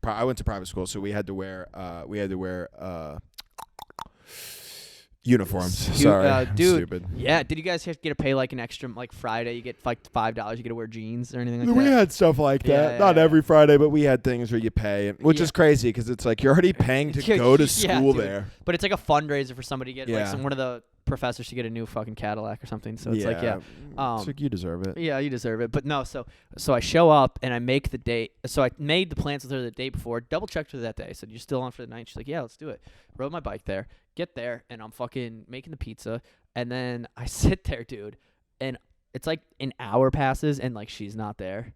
private school, so we had to wear uniforms. Sorry, dude. Stupid. Yeah, did you guys have to get to pay like an extra like Friday? You get like $5. You get to wear jeans or anything like that. We had stuff like that. Yeah, Not yeah. every Friday, but we had things where you pay, which is crazy because it's like you're already paying to go to school dude. there. But it's like a fundraiser for somebody to get Yeah. like one of the professors to get a new fucking Cadillac or something. So it's like it's like you deserve it. Yeah, you deserve it. But no, so I show up and I make the date. So I made the plans with her the day before, double checked her that day. I said, "You're still on for the night?" She's like, "Yeah, let's do it." Rode my bike there, get there, and I'm fucking making the pizza. And then I sit there, dude, and it's like an hour passes and like she's not there.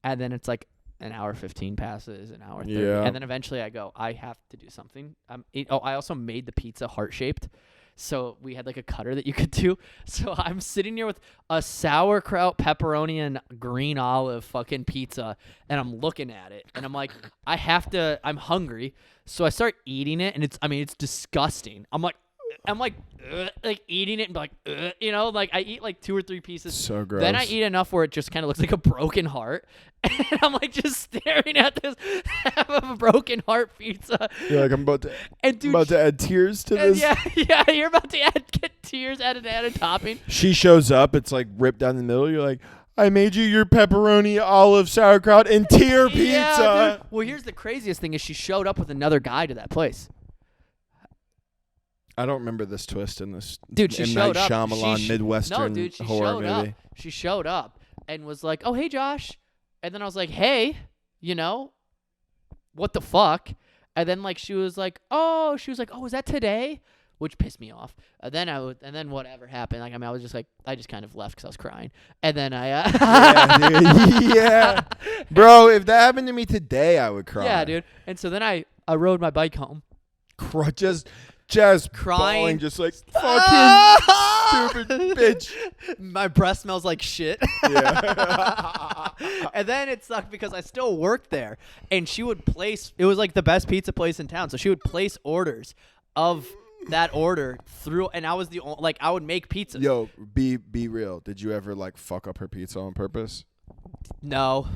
And then it's like an hour 15 passes, an hour 30. Yeah. And then eventually I go, I have to do something. I also made the pizza heart-shaped. So we had like a cutter that you could do. So I'm sitting here with a sauerkraut, pepperoni, and green olive fucking pizza, and I'm looking at it, and I'm like, I'm hungry. So I start eating it, and it's disgusting. I'm like eating it and like, like I eat like 2 or 3 pieces. So gross. Then I eat enough where it just kind of looks like a broken heart. And I'm like just staring at this half of a broken heart pizza. You're like, I'm about to add tears to this. Yeah, you're about to get tears added topping. She shows up, it's like ripped down the middle. You're like, I made you your pepperoni, olive, sauerkraut, and tier pizza. Yeah, dude. Well, here's the craziest thing is she showed up with another guy to that place. I don't remember this twist in this. Dude, she showed up. Shyamalan Midwestern horror movie. She showed up and was like, "Oh, hey, Josh," and then I was like, "Hey, what the fuck?" And then like she was like, "Oh, is that today?" Which pissed me off. And then whatever happened. Like I was just like, I just kind of left because I was crying. And then I. Yeah, dude. Yeah, bro. If that happened to me today, I would cry. Yeah, dude. And so then I rode my bike home. Just crying, bawling, just like fucking stupid bitch. My breath smells like shit. Yeah. And then it sucked because I still worked there, and she would place. It was like the best pizza place in town, so she would place orders of that order through, and I was I would make pizzas. Yo, be real. Did you ever like fuck up her pizza on purpose? No.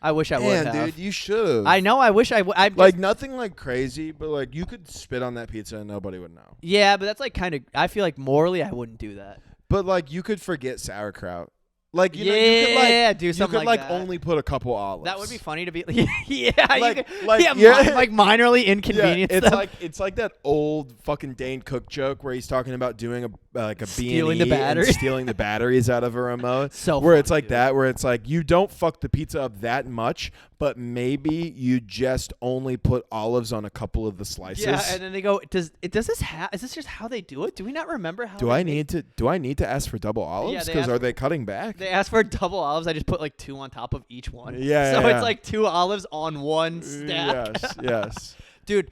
I wish I would have. Dude, you should have. I know. I wish I would. Like nothing like crazy, but like you could spit on that pizza and nobody would know. Yeah, but that's like kind of. I feel like morally I wouldn't do that. But like you could forget sauerkraut. Like you know, do you something could like like that. only put a couple olives. That would be funny to be yeah, Like minorly inconvenience. Yeah, it's like that old fucking Dane Cook joke where he's talking about doing a Stealing B&E the battery. and stealing the batteries out of a remote. So where funny, it's like dude. that, where it's like you don't fuck the pizza up that much, but maybe you just only put olives on a couple of the slices. Yeah, and then they go, is this just how they do it? Do we not remember how? Do I need to ask for double olives? they Because ask are they cutting back? They ask for double olives. I just put like 2 on top of each one. Yeah, So yeah, it's like 2 olives on one stack. Yes. Dude,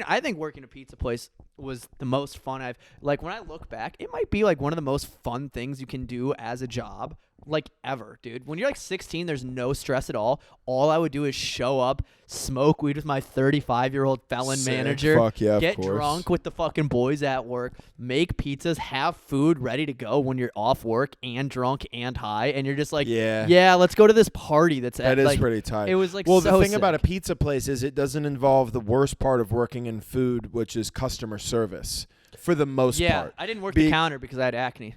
I think working a pizza place was the most fun I've, like, when I look back, it might be like one of the most fun things you can do as a job, like, ever, dude. When you're like 16, there's no stress at all. All I would do is show up, smoke weed with my 35-year-old felon Sick. manager, Fuck yeah, of get course. drunk with the fucking boys at work, make pizzas, have food ready to go when you're off work and drunk and high, and you're just like, yeah, let's go to this party that's at, That is like, pretty tight. It was like, well, so the thing about a sick. pizza place is it doesn't involve the worst part of working in food, which is customer service, for the most part. I didn't work the counter because I had acne.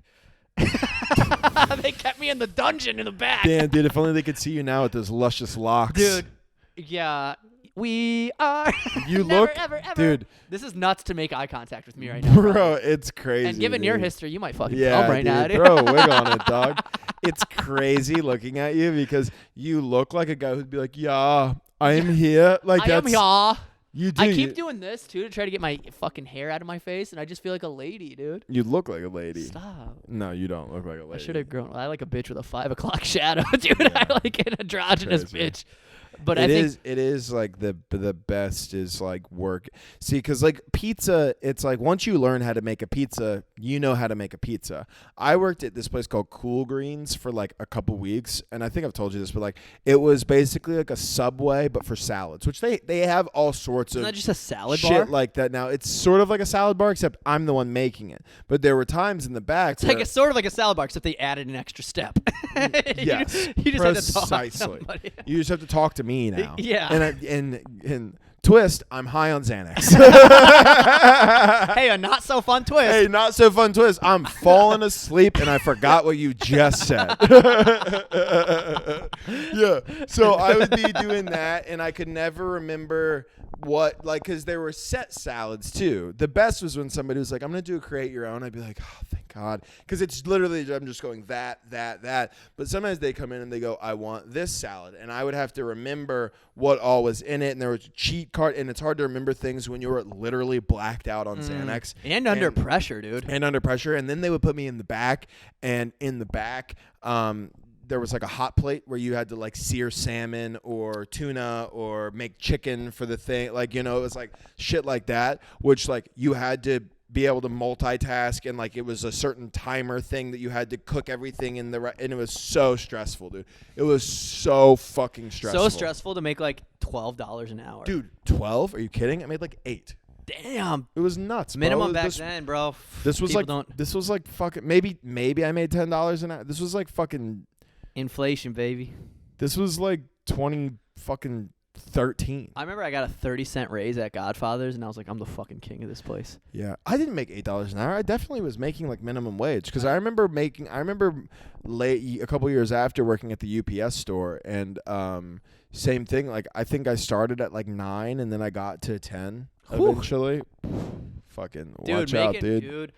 They kept me in the dungeon in the back. Damn, dude, if only they could see you now with those luscious locks. Dude, yeah, we are. You never, look, ever, ever. dude. This is nuts to make eye contact with me right now, Bro, it's crazy. And given your dude. history, you might fucking Yeah, come right dude, now, dude. throw a wig on it, dog. It's crazy looking at you because you look like a guy who'd be like, yeah, I am here. Like I am that's here. You do. I keep doing this too to try to get my fucking hair out of my face, and I just feel like a lady, dude. You look like a lady. Stop. No, you don't look like a lady. I should have grown. I like a bitch with a 5 o'clock shadow, dude. Yeah. I like an androgynous Crazy. bitch. But It is like the best is like work. See, because like pizza, it's like once you learn how to make a pizza, you know how to make a pizza. I worked at this place called Cool Greens for like a couple weeks, and I think I've told you this, but like it was basically like a Subway but for salads, which they have all sorts Isn't of that just a salad shit bar? like that. Now it's sort of like a salad bar, except I'm the one making it. But there were times in the back It's like sort of like a salad bar, except they added an extra step. Yes, you just had to talk to precisely. somebody. You just have to talk to me now. Yeah. And twist, I'm high on Xanax. Hey, a not so fun twist. Hey, not so fun twist. I'm falling asleep and I forgot what you just said. Yeah. So I would be doing that and I could never remember what, like, because there were set salads too. The best was when somebody was like, I'm going to do a create your own. I'd be like, oh, thank God. Because it's literally, I'm just going that. But sometimes they come in and they go, I want this salad. And I would have to remember what all was in it. And there was a cheat card. And it's hard to remember things when you're literally blacked out on Xanax. And under pressure, dude. And under pressure. And then they would put me in the back. And in the back, there was like a hot plate where you had to like sear salmon or tuna or make chicken for the thing. Like, you know, it was like shit like that, which like you had to be able to multitask. And like it was a certain timer thing that you had to cook everything in the right. And it was so stressful, dude. It was so fucking stressful. So stressful to make like $12 an hour. Dude, 12? Are you kidding? I made like 8. Damn. It was nuts, bro. Minimum back then, bro. This was People this was like fucking maybe I made $10 an hour. This was like fucking inflation, baby. This was like 20 fucking 13. I remember I got a 30-cent raise at Godfather's, and I was like, I'm the fucking king of this place. Yeah, I didn't make $8 an hour. I definitely was making like minimum wage because I remember late a couple years after working at the UPS store, and same thing. Like I think I started at like 9, and then I got to 10 eventually. Fucking watch out, dude.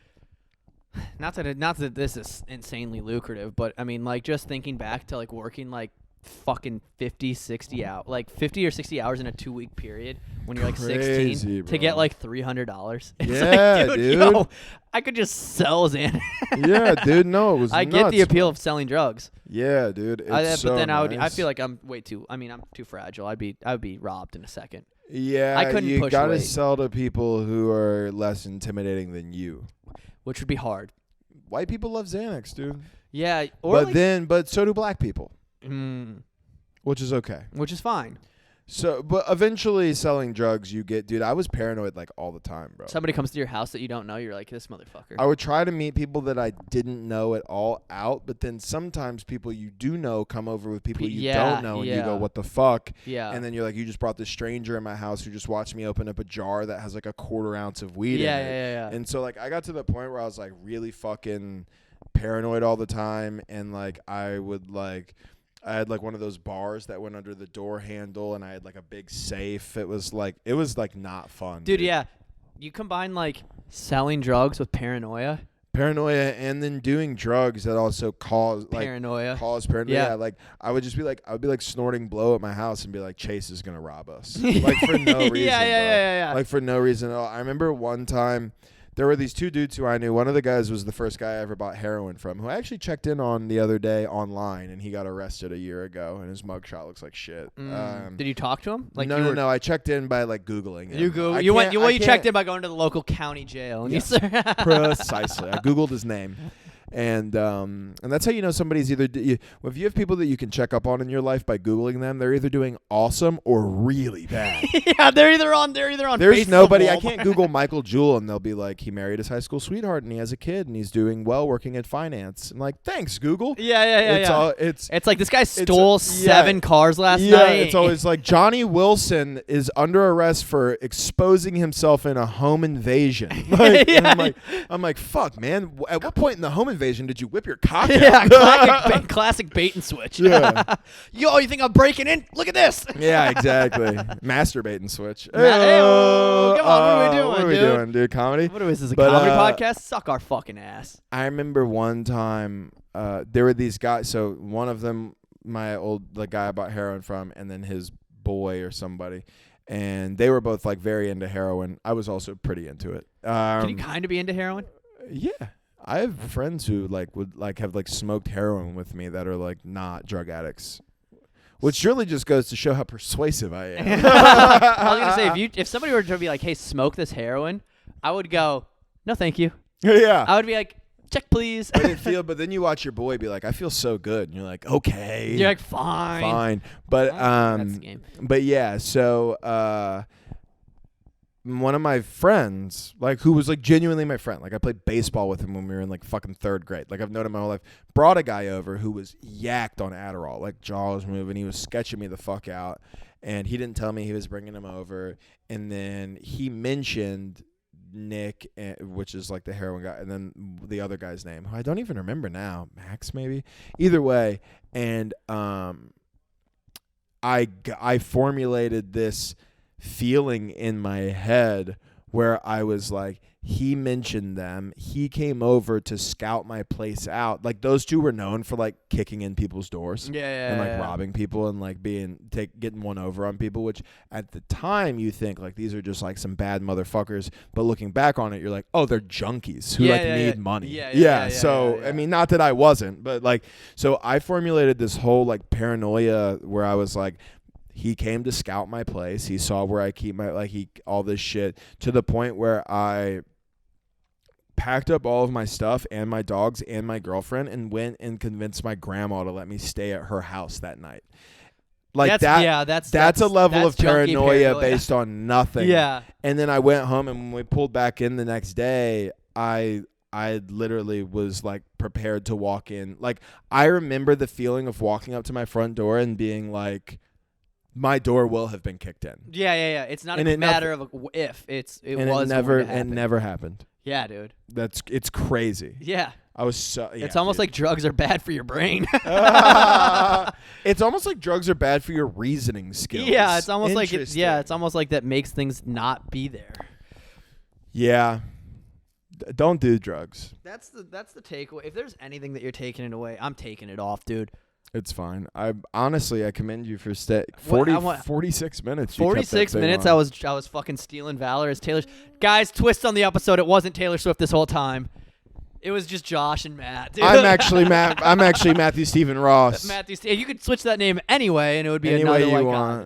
Not that this is insanely lucrative, but I mean, like, just thinking back to like working like fucking 50 or 60 hours in a 2-week period when you're like 16 bro. to get like $300. It's Yeah, like, dude. Yo, I could just sell Xanax. Yeah, dude. No, it was. I get the appeal of selling drugs. Yeah, dude. It's so but then nice. I feel like I'm too fragile. I would be robbed in a second. Yeah, I couldn't you push gotta weight. sell to people who are less intimidating than you. Which would be hard. White people love Xanax, dude. Yeah, or but so do black people, which is okay. Which is fine. So, but eventually selling drugs, you get, dude, I was paranoid like all the time, bro. Somebody comes to your house that you don't know, you're like, this motherfucker. I would try to meet people that I didn't know at all out, but then sometimes people you do know come over with people you don't know, and you go, what the fuck? Yeah. And then you're like, you just brought this stranger in my house who just watched me open up a jar that has like a 1/4 ounce of weed in it. Yeah. And so like I got to the point where I was like really fucking paranoid all the time, and like I had like one of those bars that went under the door handle, and I had like a big safe. It was like not fun, Dude, yeah. You combine like selling drugs with paranoia. Paranoia, and then doing drugs that also cause Paranoia. Yeah, like I would be like snorting blow at my house and be like, Chase is gonna rob us, like for no reason. Yeah. Like for no reason at all. I remember one time there were these two dudes who I knew. One of the guys was the first guy I ever bought heroin from, who I actually checked in on the other day online, and he got arrested a year ago, and his mugshot looks like shit. Did you talk to him? Like No. I checked in by like Googling him. You checked in by going to the local county jail. And Precisely. I Googled his name. And that's how you know somebody's either if you have people that you can check up on in your life by Googling them, they're either doing awesome or really bad. Yeah, they're either on. There's nobody. I can't Google Michael Jewell and they'll be like, he married his high school sweetheart and he has a kid and he's doing well working at finance. I'm like, thanks Google. Yeah. It's like this guy stole 7 cars last night. Yeah, it's always like Johnny Wilson is under arrest for exposing himself in a home invasion. Like, and I'm like, fuck, man. At what point in the home invasion did you whip your cock out? Yeah, classic bait and switch. Yeah. Yo, you think I'm breaking in? Look at this. Yeah, exactly. Masturbate and switch. Come on, what are we doing, What are we doing, dude? Comedy? What is this, a comedy podcast? Suck our fucking ass. I remember one time there were these guys. So one of them, the guy I bought heroin from, and then his boy or somebody. And they were both like very into heroin. I was also pretty into it. Can you kind of be into heroin? Yeah. I have friends who would have smoked heroin with me that are like not drug addicts, which really just goes to show how persuasive I am. I was gonna say if somebody were to be like, "Hey, smoke this heroin," I would go, "No, thank you." Yeah. I would be like, "Check, please." But then you watch your boy be like, "I feel so good," and you're like, "Okay." You're like, "Fine." But that's the game. But yeah, so one of my friends, who was genuinely my friend, I played baseball with him when we were in fucking 3rd grade. I've known him my whole life. Brought a guy over who was yacked on Adderall, jaw was moving. He was sketching me the fuck out, and he didn't tell me he was bringing him over. And then he mentioned Nick, which is the heroin guy, and then the other guy's name, who I don't even remember now, Max maybe. Either way, and I formulated this feeling in my head where I was like, he mentioned them. He came over to scout my place out. Those two were known for kicking in people's doors. And robbing people and getting one over on people, which at the time you think these are just some bad motherfuckers. But looking back on it, you're like, oh, they're junkies who need money. I mean, not that I wasn't, but so I formulated this whole paranoia where I was like, he came to scout my place. He saw where I keep my all this shit, to the point where I packed up all of my stuff and my dogs and my girlfriend and went and convinced my grandma to let me stay at her house that night. That's a level of paranoia based on nothing. Yeah. And then I went home, and when we pulled back in the next day, I literally was prepared to walk in. I remember the feeling of walking up to my front door and being like, my door will have been kicked in. Yeah. It's not a matter of if. It never happened. Yeah, dude. It's crazy. Yeah. I was so. Yeah, it's almost like drugs are bad for your brain. It's almost like drugs are bad for your reasoning skills. Yeah, it's almost it's almost like that makes things not be there. Yeah. Don't do drugs. That's the takeaway. If there's anything that you're taking it away, I'm taking it off, dude. It's fine. I commend you for 46 minutes. 46 minutes. I was fucking stealing valor as Taylor. Guys, twist on the episode. It wasn't Taylor Swift this whole time. It was just Josh and Matt. Dude. I'm actually Matthew Stephen Ross. You could switch that name anyway, and it would be another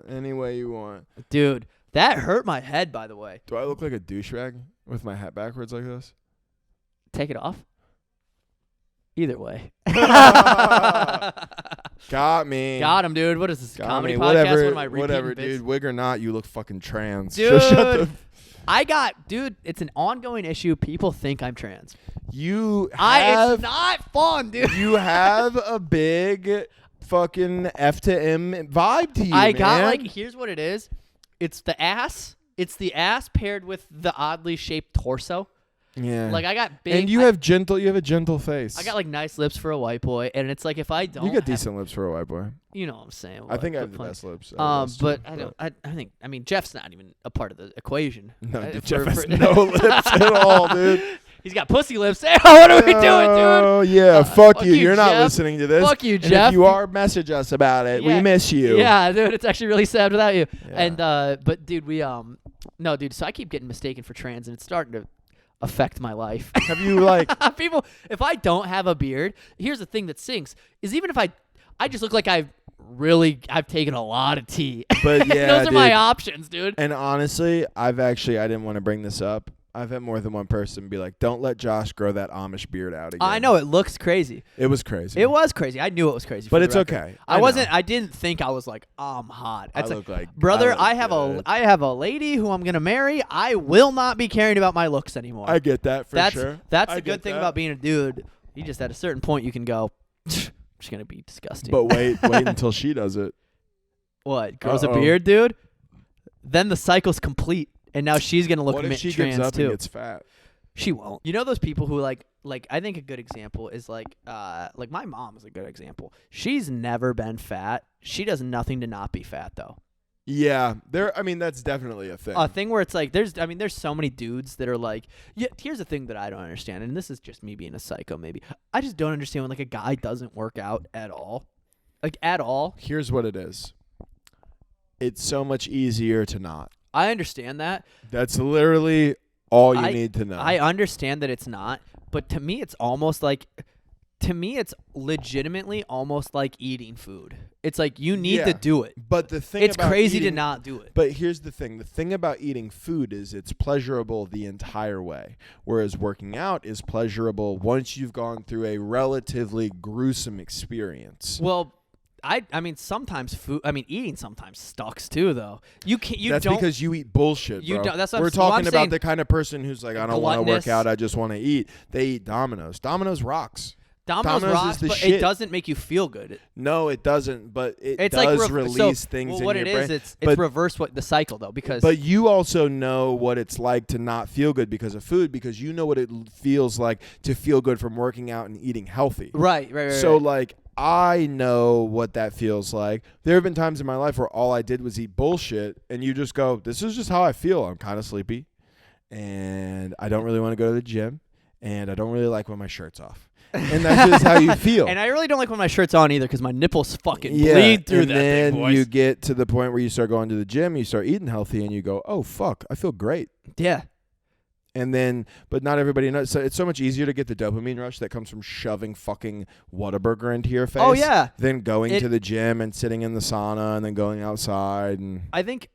Any way you want. Dude, that hurt my head. By the way. Do I look like a douchebag with my hat backwards like this? Take it off. Either way. Got me. Got him, dude. What is this? Comedy podcast? Whatever, dude. Wig or not, you look fucking trans. Dude. It's an ongoing issue. People think I'm trans. It's not fun, dude. You have a big fucking F to M vibe to you, man. Here's what it is. It's the ass. It's the ass paired with the oddly shaped torso. Yeah. Like I got big. And you have a gentle face. I got like nice lips for a white boy, and it's like if I don't. You got decent lips for a white boy. You know what I'm saying? I think I have the best lips. Best but too, I mean Jeff's not even a part of the equation. No, dude, Jeff has no lips at all, dude. He's got pussy lips. Hey, what are we doing, dude? Oh yeah, fuck you. You're not Jeff. listening to this. Fuck you, And Jeff. if you are, message us about it. Yeah. We miss you. Yeah, dude, it's actually really sad without you. Yeah. And but dude, no, dude. So I keep getting mistaken for trans, and it's starting to affect my life. Have you like people? If I don't have a beard, here's the thing that sinks is even if I just look like I've taken a lot of tea. But yeah, those are dude. my options, dude. And honestly, I didn't want to bring this up. I've had more than one person be like, "Don't let Josh grow that Amish beard out again." I know it looks crazy. It was crazy. It was crazy. I knew it was crazy. But for the it's record. okay. I didn't think I was like, I'm hot. I It's look like brother, I I have a lady who I'm gonna marry. I will not be caring about my looks anymore. I get that for sure. That's I the get good thing that. about being a dude. You just at a certain point you can go, I'm just gonna be disgusting. But wait until she does it. What? Grows a Uh-oh. beard, dude? Then the cycle's complete, and now she's gonna look What if she trans gives up too. and gets fat? She won't. You know those people who like I think a good example is like my mom is a good example. She's never been fat. She does nothing to not be fat though. Yeah, that's definitely a thing. A thing where it's like there's so many dudes that are like, yeah, here's the thing that I don't understand, and this is just me being a psycho maybe. I just don't understand when like a guy doesn't work out at all. Like at all. Here's what it is. It's so much easier to not. I understand that. That's literally all you need to know. I understand that it's not, but to me it's legitimately almost like eating food. It's like you need to do it. But the thing It's about crazy eating, to not do it. But here's the thing. The thing about eating food is it's pleasurable the entire way, whereas working out is pleasurable once you've gone through a relatively gruesome experience. Well, I mean sometimes eating sometimes sucks too though. That's because you eat bullshit, bro. That's what We're I'm talking saying. about the kind of person who's like, I don't want to work Gluttonous. out, I just want to eat. They eat Domino's. Domino's rocks. Domino's rocks, is the but shit. it doesn't make you feel good. No, it doesn't, but It's does like release things in what your it brain. is, it's But- reverse what the cycle though because But you also know what it's like to not feel good because of food, because you know what it feels like to feel good from working out and eating healthy. right. So like I know what that feels like. There have been times in my life where all I did was eat bullshit, and you just go, this is just how I feel. I'm kind of sleepy, and I don't really want to go to the gym, and I don't really like when my shirt's off. And that's just how you feel. And I really don't like when my shirt's on either because my nipples fucking bleed through and that then thing, boys. you get to the point where you start going to the gym, you start eating healthy, and you go, oh, fuck, I feel great. Yeah. And then, but not everybody knows. So it's so much easier to get the dopamine rush that comes from shoving fucking Whataburger into your face. Oh, yeah. Than going to the gym and sitting in the sauna and then going outside. And I think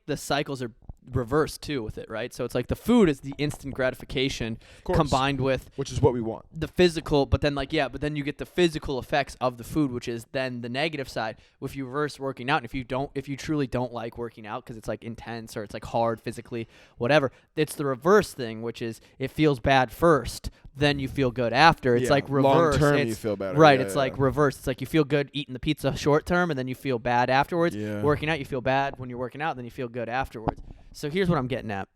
the cycles are reversed too with it, right? So it's like the food is the instant gratification combined with which is what we want. the physical, but then you get the physical effects of the food, which is then the negative side. If you reverse working out, and if you truly don't like working out because it's like intense or it's like hard physically, whatever, it's the reverse thing, which is it feels bad first, then you feel good after. It's like reverse. Long term, It's- you feel better. Right, Yeah, it's yeah. like reverse. It's like you feel good eating the pizza short term, and then you feel bad afterwards. Yeah. Working out, you feel bad when you're working out, then you feel good afterwards. So here's what I'm getting at.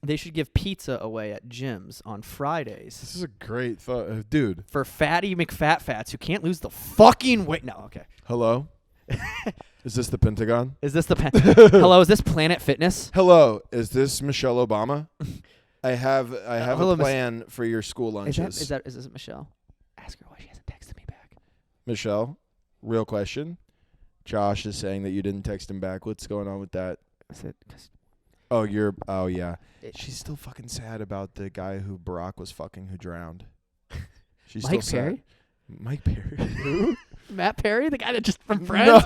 They should give pizza away at gyms on Fridays This is a great thought. Dude. for fatty McFats who can't lose the fucking weight. No, okay. Hello? Is this the Pentagon? Is this Hello, is this Planet Fitness? Hello, is this Michelle Obama? I have hello, a plan for your school lunches. Is this Michelle? Ask her why she hasn't texted me back. Michelle, real question. Josh is saying that you didn't text him back. What's going on with that? Is it 'cause Oh, yeah. It- She's still fucking sad about the guy who Barack was fucking who drowned. She's Mike still Perry? sad. Mike Perry? Who? Matt Perry, the guy that just from Friends?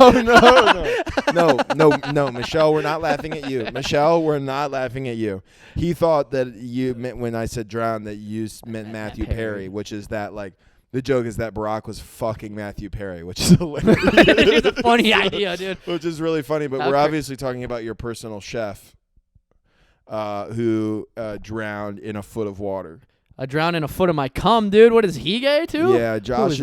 No, Michelle, we're not laughing at you. Michelle, we're not laughing at you. He thought that you meant when I said drown that you meant Matthew Perry, which is that like the joke is that Barack was fucking Matthew Perry, which is hilarious. It's a funny idea, dude. Which is really funny, but we're obviously talking about your personal chef who drowned in a foot of water. I drowned in a foot of my cum, dude. What is he gay too? Yeah, Josh